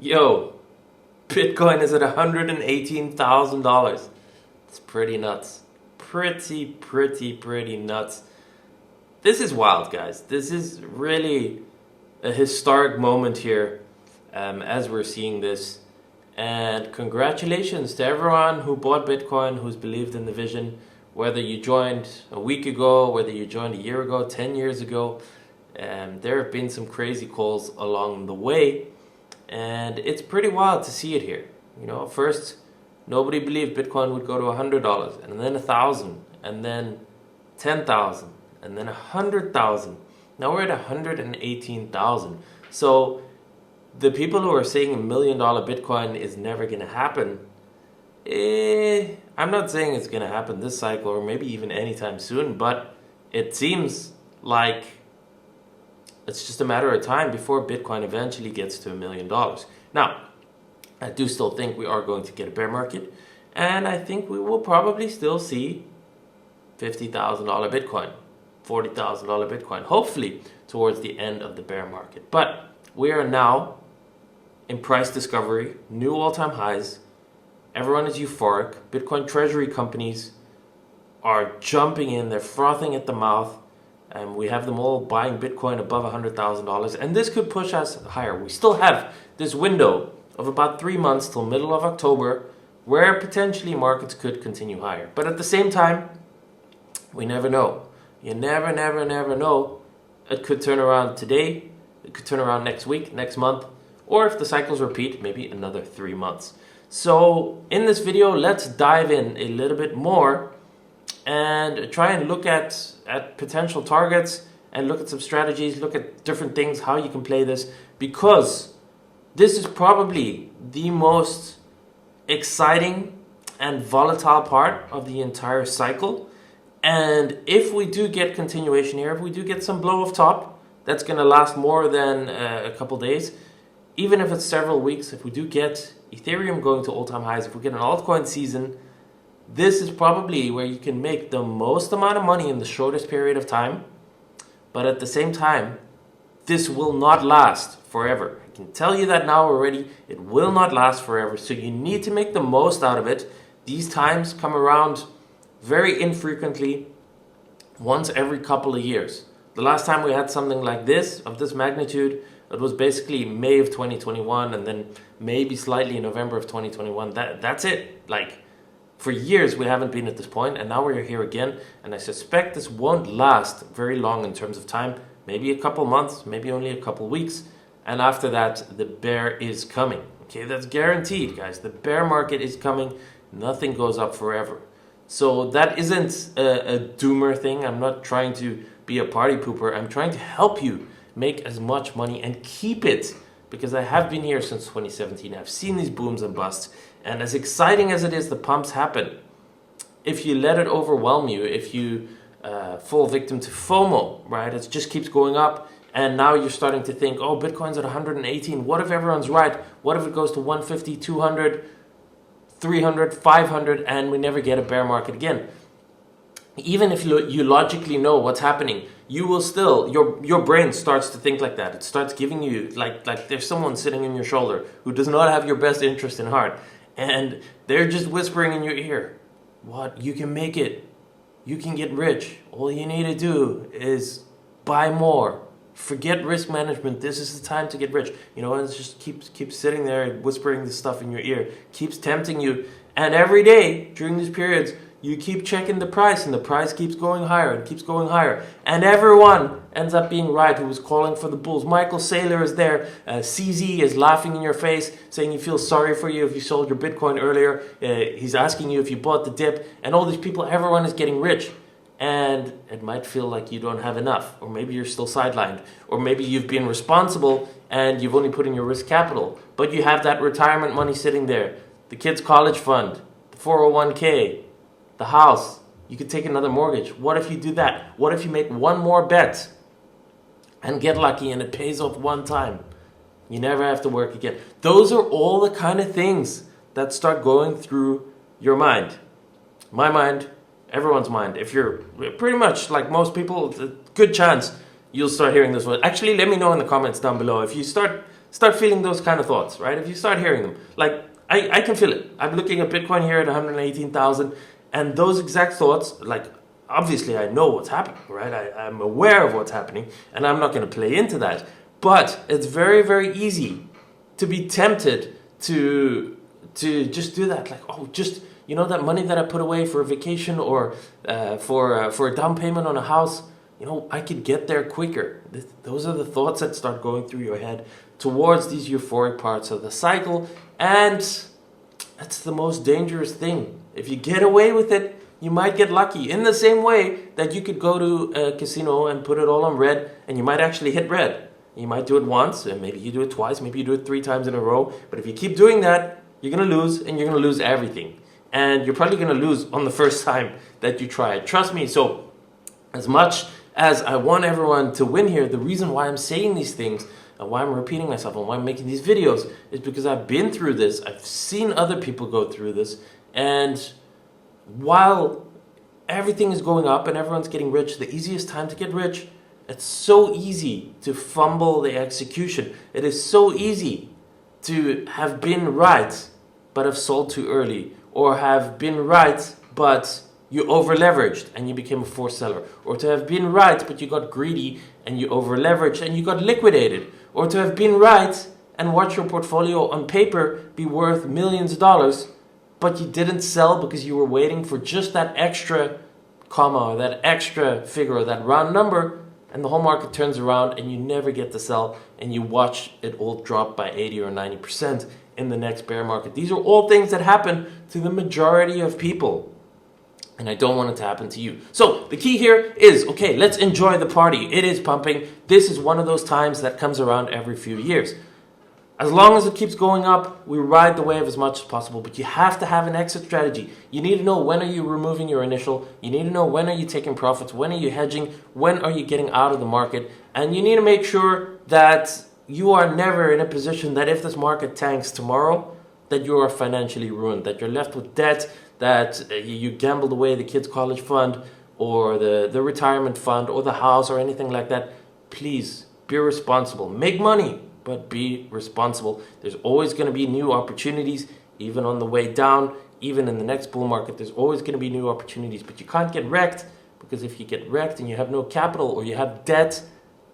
Yo, Bitcoin is at $118,000. It's pretty nuts. Pretty nuts. This is wild, guys. This is really a historic moment here as we're seeing this. And congratulations to everyone who bought Bitcoin, who's believed in the vision, whether you joined a week ago, whether you joined a year ago, 10 years ago. There have been some crazy calls along the way. And it's pretty wild to see it here. You know, first, nobody believed Bitcoin would go to $100, and then 1,000, and then 10,000, and then 100,000. Now we're at 118,000. So the people who are saying $1 million Bitcoin is never going to happen, I'm not saying it's going to happen this cycle or maybe even anytime soon, but it seems like it's just a matter of time before Bitcoin eventually gets to $1 million. Now, I do still think we are going to get a bear market, and I think we will probably still see $50,000 Bitcoin, $40,000 Bitcoin, hopefully towards the end of the bear market. But we are now in price discovery, new all-time highs. Everyone is euphoric. Bitcoin treasury companies are jumping in, they're frothing at the mouth. And we have them all buying Bitcoin above $100,000. And this could push us higher. We still have this window of about 3 months till middle of October where potentially markets could continue higher. But at the same time, we never know. You never know. It could turn around today. It could turn around next week, next month. Or if the cycles repeat, maybe another 3 months. So in this video, let's dive in a little bit more and try and look at potential targets and look at some strategies, look at different things, how you can play this, because this is probably the most exciting and volatile part of the entire cycle. And if we do get continuation here, if we do get some blow off top, that's going to last more than a couple days, even if it's several weeks, if we do get Ethereum going to all-time highs, if we get an altcoin season, this is probably where you can make the most amount of money in the shortest period of time. But at the same time, this will not last forever. I can tell you that now already. It will not last forever. So you need to make the most out of it. These times come around very infrequently, once every couple of years. The last time we had something like this, of this magnitude, it was basically May of 2021, and then maybe slightly in November of 2021. That's it. Like, for years we haven't been at this point, and now we're here again, and I suspect this won't last very long in terms of time, maybe a couple months, maybe only a couple weeks, and after that the bear is coming. Okay, that's guaranteed, guys. The bear market is coming. Nothing goes up forever. So that isn't a doomer thing. I'm not trying to be a party pooper. I'm trying to help you make as much money and keep it, because I have been here since 2017. I've seen these booms and busts. And as exciting as it is, the pumps happen. If you let it overwhelm you, if you fall victim to FOMO, right? It just keeps going up. And now you're starting to think, oh, Bitcoin's at 118. What if everyone's right? What if it goes to 150, 200, 300, 500, and we never get a bear market again? Even if you logically know what's happening, you will still, your brain starts to think like that. It starts giving you, like there's someone sitting on your shoulder who does not have your best interest in heart. And they're just whispering in your ear, what? You can make it. You can get rich. All you need to do is buy more. Forget risk management. This is the time to get rich. You know, and it just keeps sitting there whispering this stuff in your ear. Keeps tempting you. And every day during these periods, you keep checking the price, and the price keeps going higher and keeps going higher. And everyone ends up being right who was calling for the bulls. Michael Saylor is there. CZ is laughing in your face, saying he feels sorry for you if you sold your Bitcoin earlier. He's asking you if you bought the dip. And all these people, everyone is getting rich. And it might feel like you don't have enough. Or maybe you're still sidelined. Or maybe you've been responsible and you've only put in your risk capital. But you have that retirement money sitting there. The kids' college fund. The 401k. The house, you could take another mortgage. What if you do that? What if you make one more bet and get lucky and it pays off one time? You never have to work again. Those are all the kind of things that start going through your mind. My mind, everyone's mind. If you're pretty much like most people, it's a good chance you'll start hearing this one. Actually, let me know in the comments down below. If you start start feeling those kind of thoughts, right? If you start hearing them, like I can feel it. I'm looking at Bitcoin here at 118,000, and those exact thoughts, like obviously I know what's happening, right? I'm aware of what's happening, and I'm not going to play into that. But it's very, very easy to be tempted to just do that. Like, oh, just, you know, that money that I put away for a vacation or for a down payment on a house, you know, I could get there quicker. Those are the thoughts that start going through your head towards these euphoric parts of the cycle. And that's the most dangerous thing. If you get away with it, you might get lucky. In the same way that you could go to a casino and put it all on red, and you might actually hit red. You might do it once, and maybe you do it twice, maybe you do it 3 times in a row. But if you keep doing that, you're going to lose, and you're going to lose everything. And you're probably going to lose on the first time that you try it. Trust me. So as much as I want everyone to win here, the reason why I'm saying these things and why I'm repeating myself and why I'm making these videos is because I've been through this. I've seen other people go through this. And while everything is going up and everyone's getting rich, the easiest time to get rich, it's so easy to fumble the execution. It is so easy to have been right but have sold too early, or have been right but you over leveraged and you became a forced seller, or to have been right but you got greedy and you over leveraged and you got liquidated, or to have been right and watch your portfolio on paper be worth millions of dollars but you didn't sell because you were waiting for just that extra comma or that extra figure or that round number, and the whole market turns around and you never get to sell and you watch it all drop by 80 or 90% in the next bear market. These are all things that happen to the majority of people. And I don't want it to happen to you. So the key here is, okay, let's enjoy the party. It is pumping. This is one of those times that comes around every few years. As long as it keeps going up, we ride the wave as much as possible, but you have to have an exit strategy. You need to know when are you removing your initial, you need to know when are you taking profits, when are you hedging, when are you getting out of the market, and you need to make sure that you are never in a position that if this market tanks tomorrow, that you are financially ruined, that you're left with debt, that you gambled away the kids' college fund or the retirement fund or the house or anything like that. Please be responsible. Make money, but be responsible. There's always going to be new opportunities, even on the way down, even in the next bull market, there's always going to be new opportunities. But you can't get wrecked, because if you get wrecked and you have no capital or you have debt,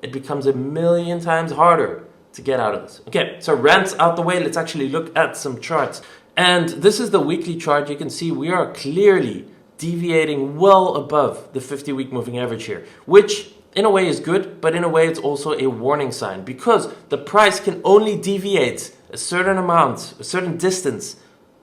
it becomes a million times harder to get out of this. Okay, so rants out the way, let's actually look at some charts. And this is the weekly chart. You can see we are clearly deviating well above the 50-week moving average here, which in a way is good, but in a way it's also a warning sign, because the price can only deviate a certain amount, a certain distance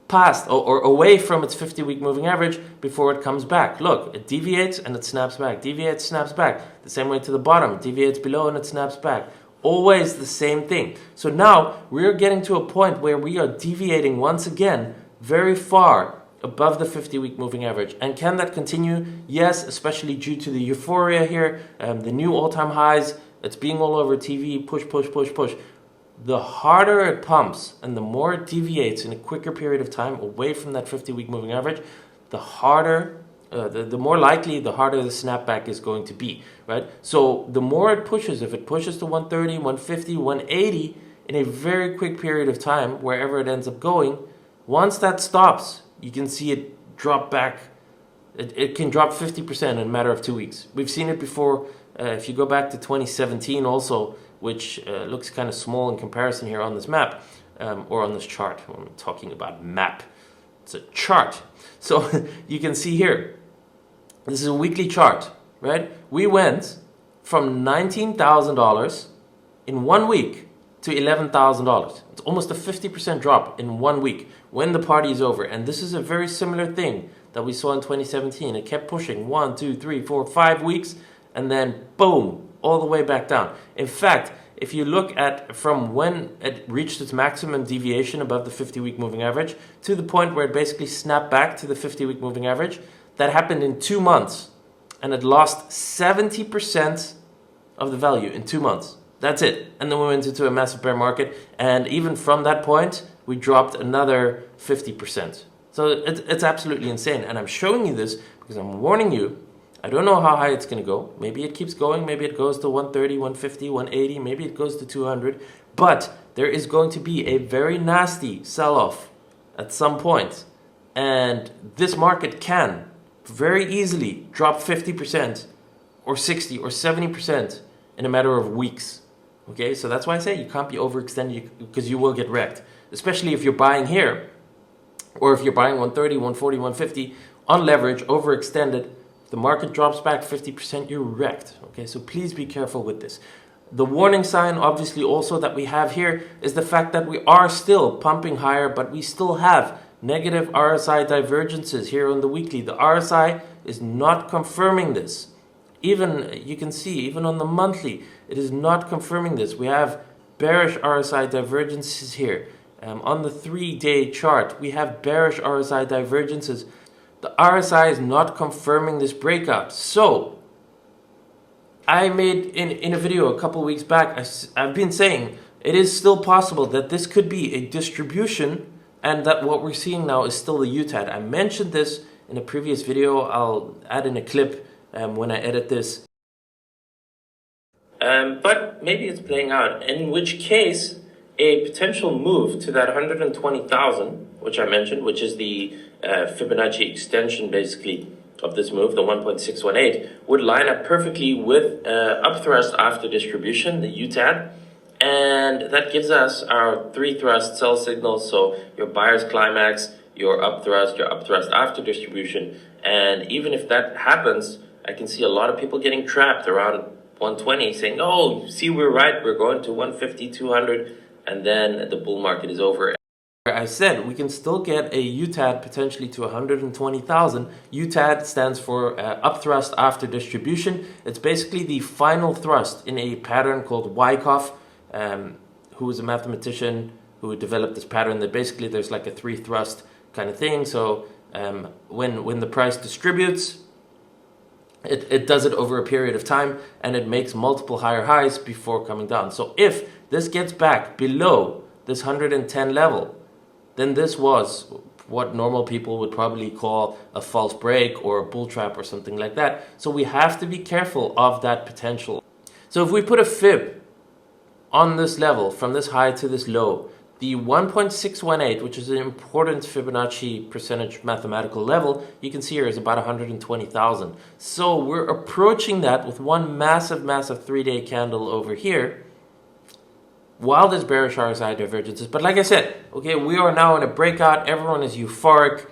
past or away from its 50-week moving average before it comes back. Look, it deviates and it snaps back, deviates, snaps back. The same way to the bottom, it deviates below and it snaps back. Always the same thing. So now we're getting to a point where we are deviating once again very far above the 50-week moving average. And can that continue? Yes, especially due to the euphoria here, the new all-time highs. It's being all over TV, push, push, push, push. The harder it pumps and the more it deviates in a quicker period of time away from that 50-week moving average, the harder, the more likely, the harder the snapback is going to be, right? So the more it pushes, if it pushes to 130, 150, 180 in a very quick period of time, wherever it ends up going, once that stops, you can see it drop back. It can drop 50% in a matter of 2 weeks. We've seen it before. If you go back to 2017 also, which looks kind of small in comparison here on this map, or on this chart. I'm talking about map. It's a chart. So you can see here, this is a weekly chart, right? We went from $19,000 in 1 week to $11,000. It's almost a 50% drop in 1 week when the party is over. And this is a very similar thing that we saw in 2017. It kept pushing 1, 2, 3, 4, 5 weeks, and then boom, all the way back down. In fact, if you look at from when it reached its maximum deviation above the 50-week moving average to the point where it basically snapped back to the 50-week moving average, that happened in 2 months. And it lost 70% of the value in 2 months. That's it. And then we went into a massive bear market. And even from that point, we dropped another 50%. So it's absolutely insane. And I'm showing you this because I'm warning you. I don't know how high it's going to go. Maybe it keeps going. Maybe it goes to 130, 150, 180. Maybe it goes to 200. But there is going to be a very nasty sell-off at some point, and this market can very easily drop 50% or 60 or 70% in a matter of weeks. Okay, so that's why I say you can't be overextended, because you will get wrecked, especially if you're buying here, or if you're buying 130, 140, 150 on leverage, overextended. If the market drops back 50%, you're wrecked. Okay, so please be careful with this. The warning sign, obviously, also that we have here is the fact that we are still pumping higher, but we still have negative RSI divergences here on the weekly. The RSI is not confirming this. Even, you can see, even on the monthly, it is not confirming this. We have bearish RSI divergences here. On the 3-day chart, we have bearish RSI divergences. The RSI is not confirming this breakout. So, I made in a video a couple weeks back, I've been saying it is still possible that this could be a distribution, and that what we're seeing now is still the UTAD. I mentioned this in a previous video. I'll add in a clip when I edit this. But maybe it's playing out, in which case a potential move to that 120,000, which I mentioned, which is the Fibonacci extension basically of this move, the 1.618, would line up perfectly with upthrust after distribution, the UTAD, and that gives us our 3 thrust sell signals. So your buyer's climax, your upthrust after distribution, and even if that happens, I can see a lot of people getting trapped around 120, saying, "Oh, see, we're right, we're going to 150, 200, and then the bull market is over." I said we can still get a UTAD potentially to 120,000. UTAD stands for upthrust after distribution. It's basically the final thrust in a pattern called Wyckoff, who is a mathematician who developed this pattern that basically there's like a 3 thrust kind of thing. So when the price distributes, it does it over a period of time, and it makes multiple higher highs before coming down. So if this gets back below this 110 level, then this was what normal people would probably call a false break or a bull trap or something like that. So we have to be careful of that potential. So if we put a fib on this level from this high to this low, the 1.618, which is an important Fibonacci percentage mathematical level, you can see here is about 120,000. So we're approaching that with one massive 3-day candle over here, while there's bearish RSI divergences. But like I said, okay, we are now in a breakout. Everyone is euphoric.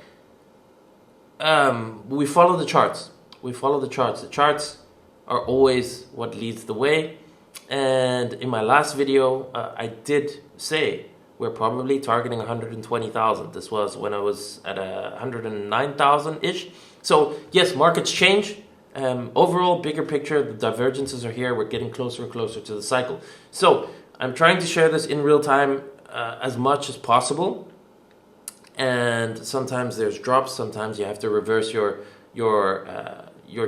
We follow the charts. We follow the charts. The charts are always what leads the way. And in my last video, I did say we're probably targeting 120,000. This was when I was at 109,000-ish. So yes, markets change. Overall, bigger picture, the divergences are here. We're getting closer and closer to the cycle. So I'm trying to share this in real time as much as possible. And sometimes there's drops. Sometimes you have to reverse your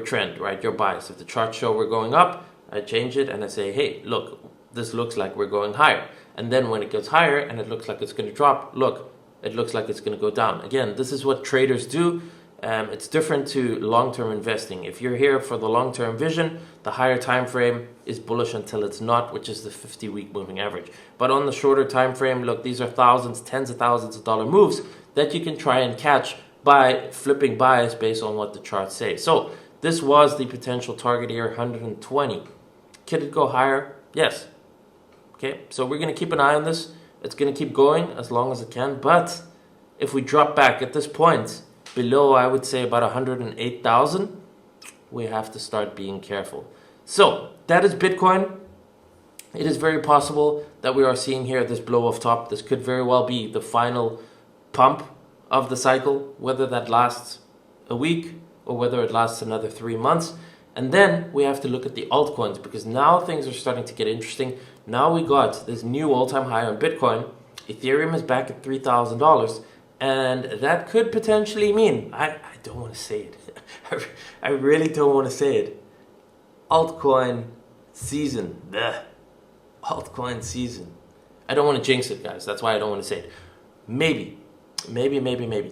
trend, right? Your bias. If the charts show we're going up, I change it and I say, hey, look, this looks like we're going higher. And then when it goes higher and it looks like it's going to drop, look, it looks like it's going to go down. Again, this is what traders do. It's different to long-term investing. If you're here for the long-term vision, the higher time frame is bullish until it's not, which is the 50-week moving average. But on the shorter time frame, look, these are thousands, tens of thousands of dollar moves that you can try and catch by flipping bias based on what the charts say. So this was the potential target here, 120. Could it go higher? Yes. Okay, so we're going to keep an eye on this. It's going to keep going as long as it can. But if we drop back at this point below, I would say about 108,000, we have to start being careful. So that is Bitcoin. It is very possible that we are seeing here this blow off top. This could very well be the final pump of the cycle, whether that lasts a week or whether it lasts another 3 months. And then we have to look at the altcoins, because now things are starting to get interesting. Now we got this new all-time high on Bitcoin. Ethereum is back at $3,000. And that could potentially mean, I don't want to say it. I really don't want to say it. Altcoin season. Blech. Altcoin season. I don't want to jinx it, guys. That's why I don't want to say it. Maybe.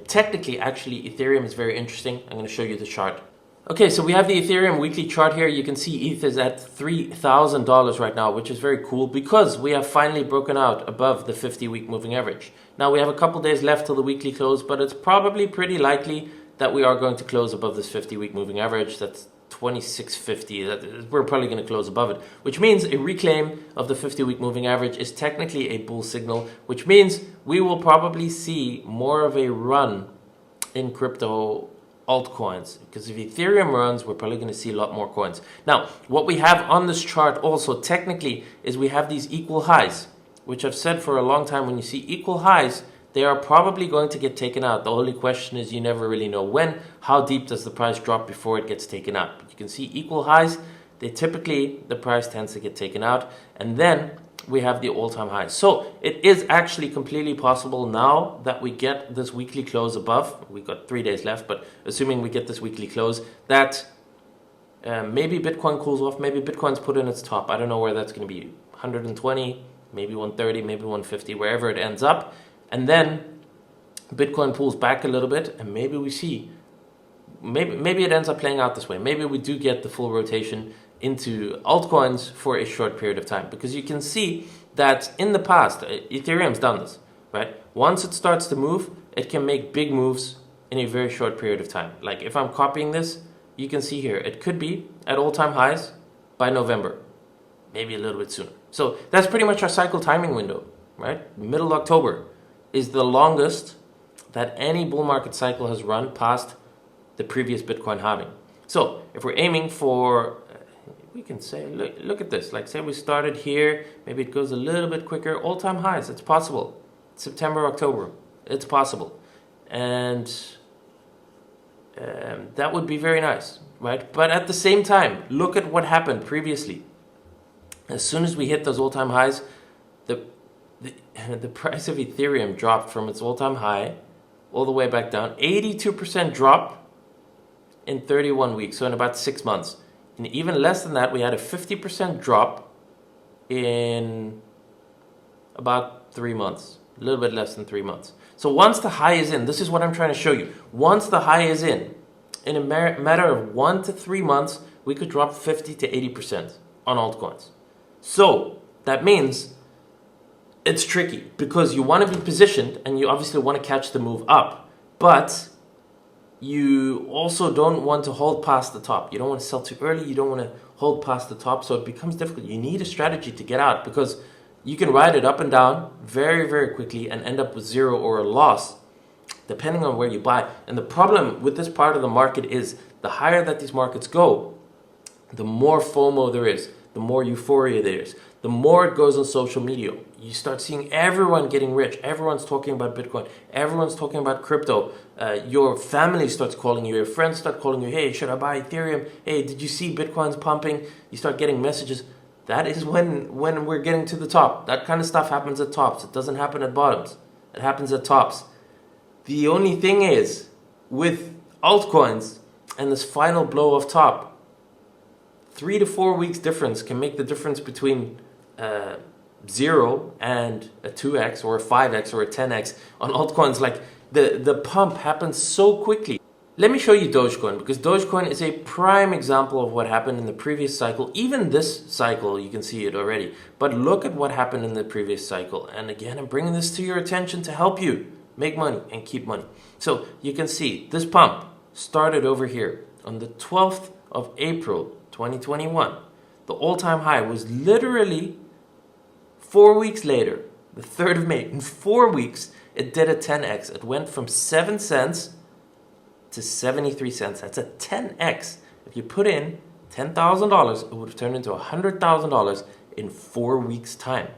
Technically, actually, Ethereum is very interesting. I'm going to show you the chart. Okay, so we have the Ethereum weekly chart here. You can see ETH is at $3,000 right now, which is very cool because we have finally broken out above the 50-week moving average. Now we have a couple days left till the weekly close, but it's probably pretty likely that we are going to close above this 50-week moving average. That's 2650. We're probably going to close above it, which means a reclaim of the 50-week moving average is technically a bull signal, which means we will probably see more of a run in crypto altcoins, because if Ethereum runs, we're probably going to see a lot more coins. Now, what we have on this chart also technically is we have these equal highs, which I've said for a long time, when you see equal highs, they are probably going to get taken out. The only question is you never really know when. How deep does the price drop before it gets taken out? But you can see equal highs, they typically, the price tends to get taken out, and then we have the all-time highs. So it is actually completely possible now that we get this weekly close above. We've got 3 days left, but assuming we get this weekly close, that maybe Bitcoin cools off, maybe Bitcoin's put in its top. I don't know where that's going to be, 120, maybe 130, maybe 150, wherever it ends up. And then Bitcoin pulls back a little bit, and maybe we see, maybe it ends up playing out this way. Maybe we do get the full rotation into altcoins for a short period of time, because you can see that in the past, Ethereum's done this, right? Once it starts to move, it can make big moves in a very short period of time. Like if I'm copying this, you can see here, it could be at all-time highs by November, maybe a little bit sooner. So that's pretty much our cycle timing window, right? Middle October is the longest that any bull market cycle has run past the previous Bitcoin halving. So if we're aiming for, we can say, look at this. Like say we started here, maybe it goes a little bit quicker. All-time highs, it's possible. September, October, it's possible. And that would be very nice, right? But at the same time, look at what happened previously. As soon as we hit those all-time highs, the price of Ethereum dropped from its all-time high all the way back down. 82% drop in 31 weeks, so in about 6 months. And even less than that, we had a 50% drop in about 3 months, a little bit less than 3 months. So once the high is in, this is what I'm trying to show you. Once the high is in a matter of 1 to 3 months, we could drop 50 to 80% on altcoins. So that means it's tricky, because you want to be positioned and you obviously want to catch the move up, but you also don't want to hold past the top. You don't want to sell too early. You don't want to hold past the top. So it becomes difficult. You need a strategy to get out, because you can ride it up and down very, very quickly and end up with zero or a loss, depending on where you buy. And the problem with this part of the market is the higher that these markets go, the more FOMO there is, the more euphoria there is, the more it goes on social media. You start seeing everyone getting rich. Everyone's talking about Bitcoin. Everyone's talking about crypto. Your family starts calling you. Your friends start calling you. Hey, should I buy Ethereum? Hey, did you see Bitcoin's pumping? You start getting messages. That is when we're getting to the top. That kind of stuff happens at tops. It doesn't happen at bottoms. It happens at tops. The only thing is, with altcoins and this final blow of top, 3 to 4 weeks difference can make the difference between 0 and a 2x or a 5x or a 10x on altcoins. Like the pump happens so quickly. Let me show you Dogecoin, because Dogecoin is a prime example of what happened in the previous cycle. Even this cycle, you can see it already. But look at what happened in the previous cycle. And again, I'm bringing this to your attention to help you make money and keep money. So you can see this pump started over here on the 12th of April, 2021. The all-time high was literally 4 weeks later, the 3rd of May. In 4 weeks, it did a 10x. It went from 7 cents to 73 cents. That's a 10x. If you put in $10,000, it would have turned into $100,000 in 4 weeks' time.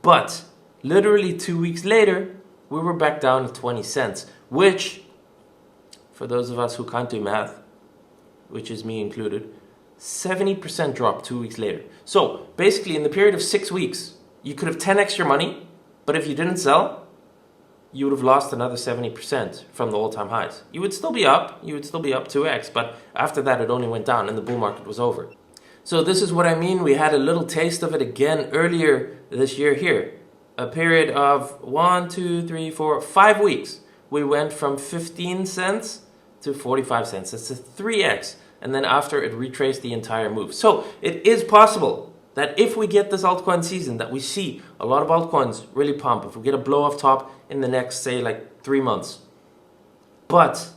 But literally 2 weeks later, we were back down to 20 cents, which, for those of us who can't do math, which is me included, 70% drop 2 weeks later. So basically, in the period of 6 weeks, you could have 10x your money, but if you didn't sell, you would have lost another 70% from the all-time highs. You would still be up. You would still be up 2x, but after that, it only went down and the bull market was over. So this is what I mean. We had a little taste of it again earlier this year here. A period of 1, 2, 3, 4, 5 weeks. We went from 15 cents to 45 cents. That's a 3x. and then after it retraced the entire move. So it is possible that if we get this altcoin season, that we see a lot of altcoins really pump, if we get a blow off top in the next, say, like 3 months. But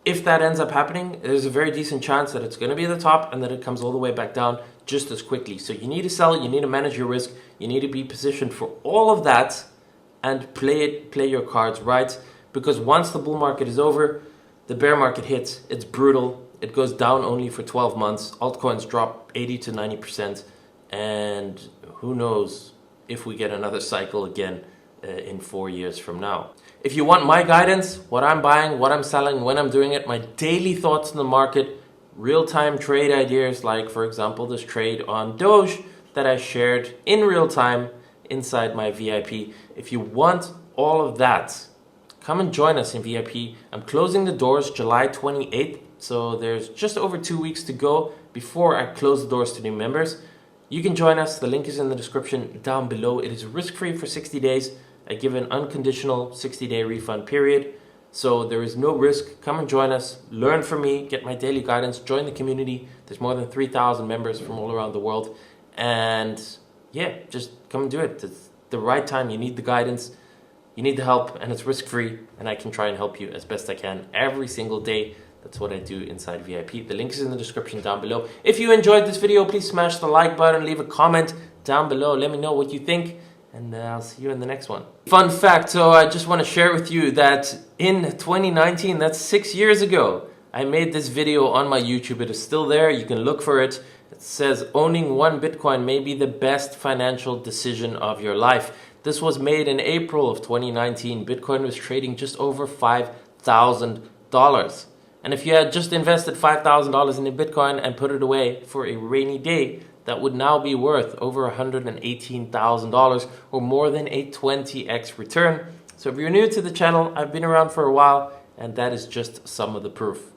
if that ends up happening, there's a very decent chance that it's going to be at the top and that it comes all the way back down just as quickly. So you need to sell, you need to manage your risk, you need to be positioned for all of that and play your cards right. Because once the bull market is over, the bear market hits, it's brutal. It goes down only for 12 months. Altcoins drop 80 to 90%. And who knows if we get another cycle again in 4 years from now. If you want my guidance, what I'm buying, what I'm selling, when I'm doing it, my daily thoughts in the market, real-time trade ideas, like for example this trade on DOGE that I shared in real time inside my VIP. If you want all of that, come and join us in VIP. I'm closing the doors July 28th, so there's just over 2 weeks to go before I close the doors to new members. You can join us. The link is in the description down below. It is risk-free for 60 days. I give an unconditional 60-day refund period. So there is no risk. Come and join us. Learn from me. Get my daily guidance. Join the community. There's more than 3,000 members from all around the world. And yeah, just come and do it. It's the right time. You need the guidance. You need the help. And it's risk-free. And I can try and help you as best I can every single day. That's what I do inside VIP. The link is in the description down below. If you enjoyed this video, please smash the like button. Leave a comment down below. Let me know what you think. And I'll see you in the next one. Fun fact, so I just want to share with you that in 2019, that's 6 years ago, I made this video on my YouTube. It is still there. You can look for it. It says, owning one Bitcoin may be the best financial decision of your life. This was made in April of 2019. Bitcoin was trading just over $5,000. And if you had just invested $5,000 in a Bitcoin and put it away for a rainy day, that would now be worth over $118,000 or more than a 20x return. So if you're new to the channel, I've been around for a while, and that is just some of the proof.